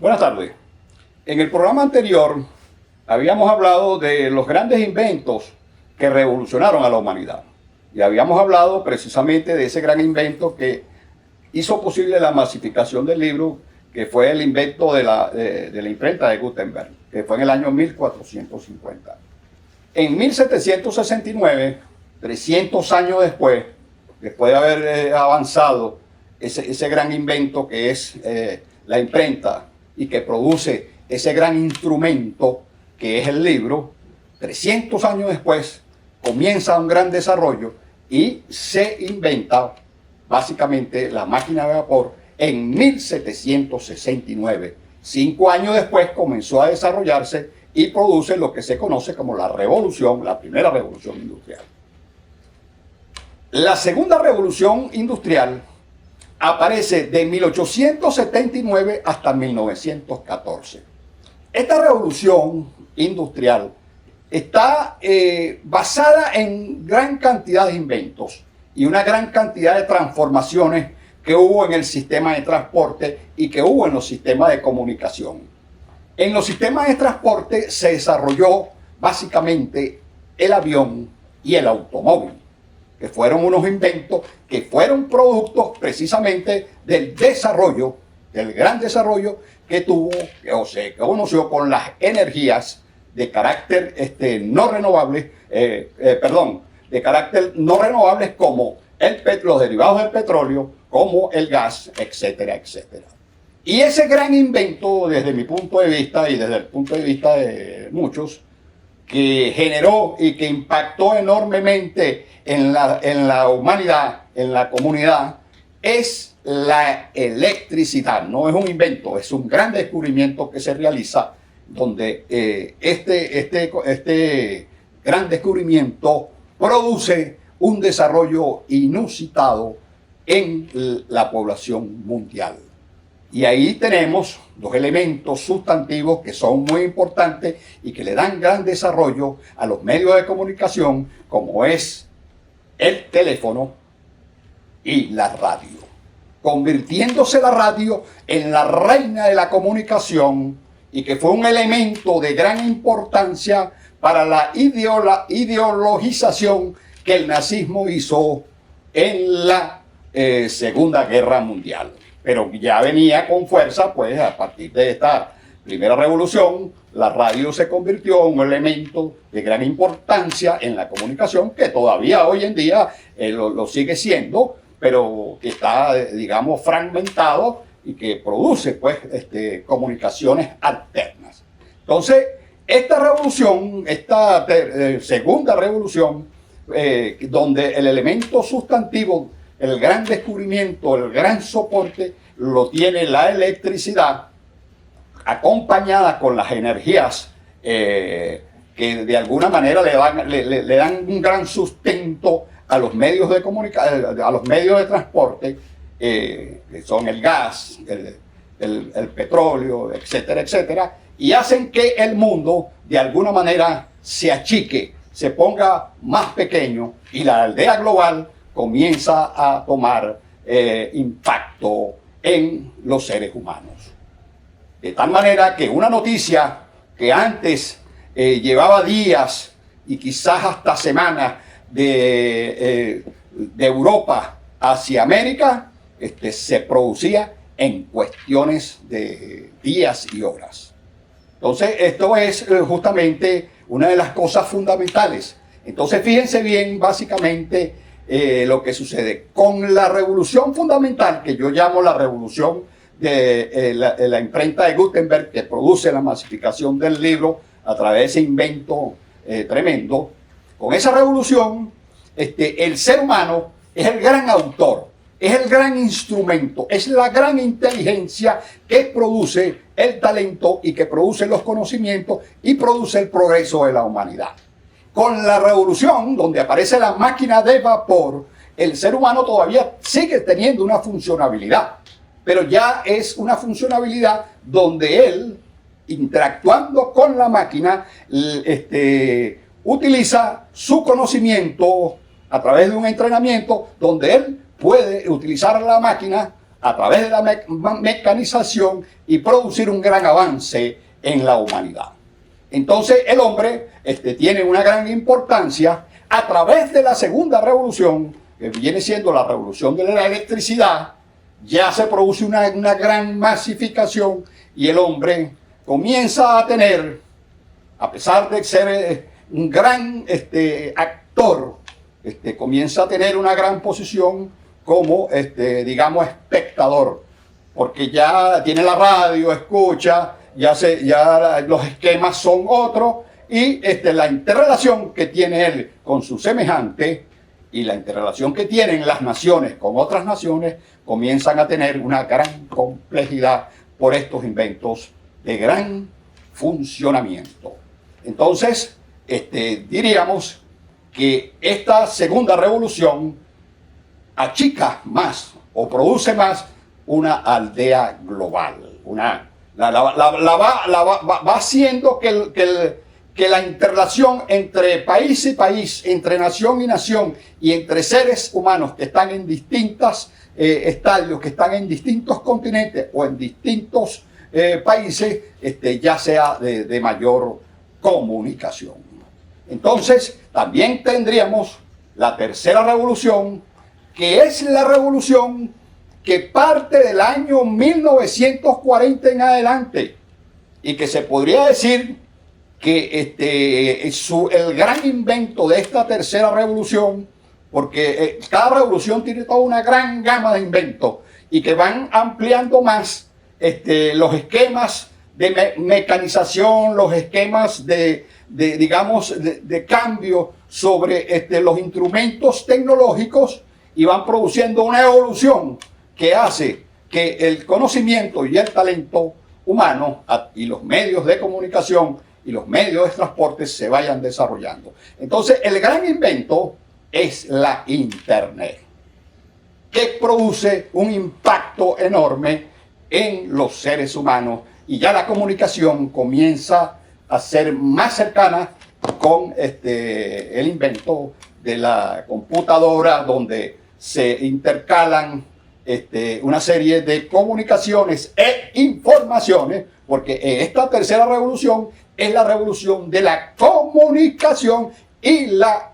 Buenas tardes. En el programa anterior habíamos hablado de los grandes inventos que revolucionaron a la humanidad. Y habíamos hablado precisamente de ese gran invento que hizo posible la masificación del libro, que fue el invento de la imprenta de Gutenberg, que fue en el año 1450. En 1769, 300 años después de haber avanzado ese gran invento que es la imprenta y que produce ese gran instrumento que es el libro, 300 años después comienza un gran desarrollo y se inventa básicamente la máquina de vapor en 1769. 5 años después comenzó a desarrollarse y produce lo que se conoce como la primera revolución industrial. La segunda revolución industrial aparece de 1879 hasta 1914. Esta revolución industrial está basada en gran cantidad de inventos y una gran cantidad de transformaciones que hubo en el sistema de transporte y que hubo en los sistemas de comunicación. En los sistemas de transporte se desarrolló básicamente el avión y el automóvil, que fueron unos inventos que fueron productos precisamente del desarrollo, del gran desarrollo que tuvo, o se conoció con las energías de carácter no renovable, de carácter no renovables como los derivados del petróleo, como el gas, etcétera, etcétera. Y ese gran invento, desde mi punto de vista y desde el punto de vista de muchos, que generó y que impactó enormemente en la humanidad, en la comunidad, es la electricidad. No es un invento, es un gran descubrimiento que se realiza donde este gran descubrimiento produce un desarrollo inusitado en la población mundial. Y ahí tenemos dos elementos sustantivos que son muy importantes y que le dan gran desarrollo a los medios de comunicación, como es el teléfono y la radio, convirtiéndose la radio en la reina de la comunicación y que fue un elemento de gran importancia para la ideologización que el nazismo hizo en la Segunda Guerra Mundial. Pero ya venía con fuerza, pues a partir de esta primera revolución, la radio se convirtió en un elemento de gran importancia en la comunicación, que todavía hoy en día lo sigue siendo, pero que está, digamos, fragmentado y que produce, pues, comunicaciones alternas. Entonces, esta revolución, esta segunda revolución, donde el elemento sustantivo, el gran descubrimiento, el gran soporte, lo tiene la electricidad, acompañada con las energías que de alguna manera le dan un gran sustento a los medios de comunicación, a los medios de transporte, que son el gas, el petróleo, etcétera, etcétera, y hacen que el mundo de alguna manera se achique, se ponga más pequeño y la aldea global comienza a tomar impacto en los seres humanos. De tal manera que una noticia que antes llevaba días y quizás hasta semanas de Europa hacia América, se producía en cuestiones de días y horas. Entonces, esto es justamente una de las cosas fundamentales. Entonces, fíjense bien, básicamente, lo que sucede con la revolución fundamental, que yo llamo la revolución de la imprenta de Gutenberg, que produce la masificación del libro a través de ese invento tremendo. Con esa revolución, el ser humano es el gran autor, es el gran instrumento, es la gran inteligencia que produce el talento y que produce los conocimientos y produce el progreso de la humanidad. Con la revolución, donde aparece la máquina de vapor, el ser humano todavía sigue teniendo una funcionalidad, pero ya es una funcionalidad donde él, interactuando con la máquina, utiliza su conocimiento a través de un entrenamiento donde él puede utilizar la máquina a través de la mecanización y producir un gran avance en la humanidad. Entonces el hombre tiene una gran importancia a través de la segunda revolución, que viene siendo la revolución de la electricidad. Ya se produce una gran masificación y el hombre comienza a tener, a pesar de ser un gran actor, comienza a tener una gran posición como, digamos, espectador, porque ya tiene la radio, escucha, ya los esquemas son otros, y la interrelación que tiene él con su semejante y la interrelación que tienen las naciones con otras naciones comienzan a tener una gran complejidad por estos inventos de gran funcionamiento. Entonces, diríamos que esta segunda revolución achica más o produce más una aldea global. Va haciendo que la interrelación entre país y país, entre nación y nación y entre seres humanos que están en distintos estadios, que están en distintos continentes o en distintos países, ya sea de mayor comunicación. Entonces, también tendríamos la tercera revolución, que es la revolución que parte del año 1940 en adelante y que se podría decir que el gran invento de esta tercera revolución, porque cada revolución tiene toda una gran gama de inventos y que van ampliando más los esquemas de mecanización, los esquemas de cambio sobre los instrumentos tecnológicos, y van produciendo una evolución que hace que el conocimiento y el talento humano y los medios de comunicación y los medios de transporte se vayan desarrollando. Entonces, el gran invento es la Internet, que produce un impacto enorme en los seres humanos, y ya la comunicación comienza a ser más cercana con el invento de la computadora, donde se intercalan una serie de comunicaciones e informaciones, porque esta tercera revolución es la revolución de la comunicación y la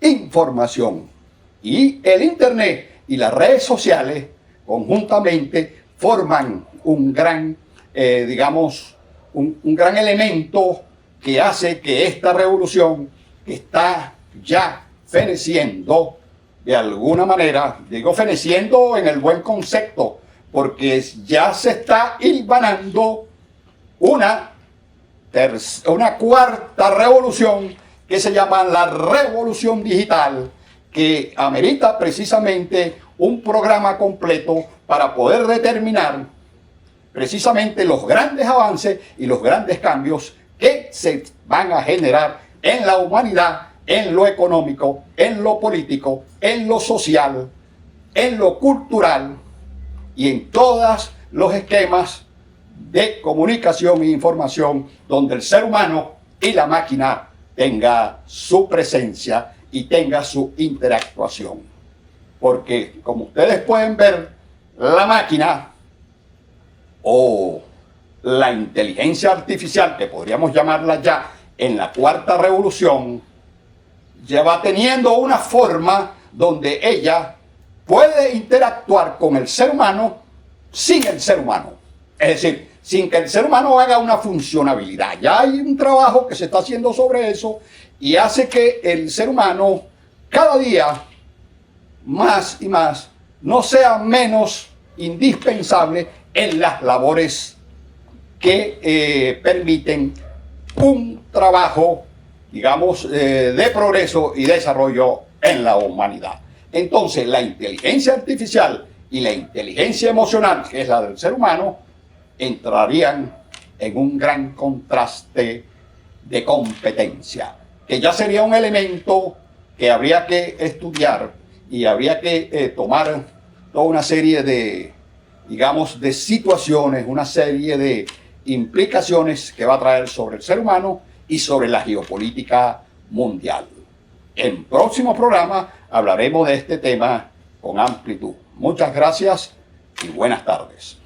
información. Y el Internet y las redes sociales conjuntamente forman un gran, un gran elemento que hace que esta revolución, que está ya feneciendo, de alguna manera, digo feneciendo en el buen concepto, porque ya se está hilvanando una cuarta revolución que se llama la revolución digital, que amerita precisamente un programa completo para poder determinar precisamente los grandes avances y los grandes cambios que se van a generar en la humanidad, en lo económico, en lo político, en lo social, en lo cultural y en todos los esquemas de comunicación e información donde el ser humano y la máquina tenga su presencia y tenga su interactuación. Porque, como ustedes pueden ver, la máquina o la inteligencia artificial, que podríamos llamarla ya en la cuarta revolución, ya va teniendo una forma donde ella puede interactuar con el ser humano sin el ser humano. Es decir, sin que el ser humano haga una funcionabilidad. Ya hay un trabajo que se está haciendo sobre eso y hace que el ser humano cada día más y más no sea menos indispensable en las labores que permiten un trabajo, digamos, de progreso y desarrollo en la humanidad. Entonces, la inteligencia artificial y la inteligencia emocional, que es la del ser humano, entrarían en un gran contraste de competencia, que ya sería un elemento que habría que estudiar y habría que tomar toda una serie de, digamos, de situaciones, una serie de implicaciones que va a traer sobre el ser humano y sobre la geopolítica mundial. En próximo programa hablaremos de este tema con amplitud. Muchas gracias y buenas tardes.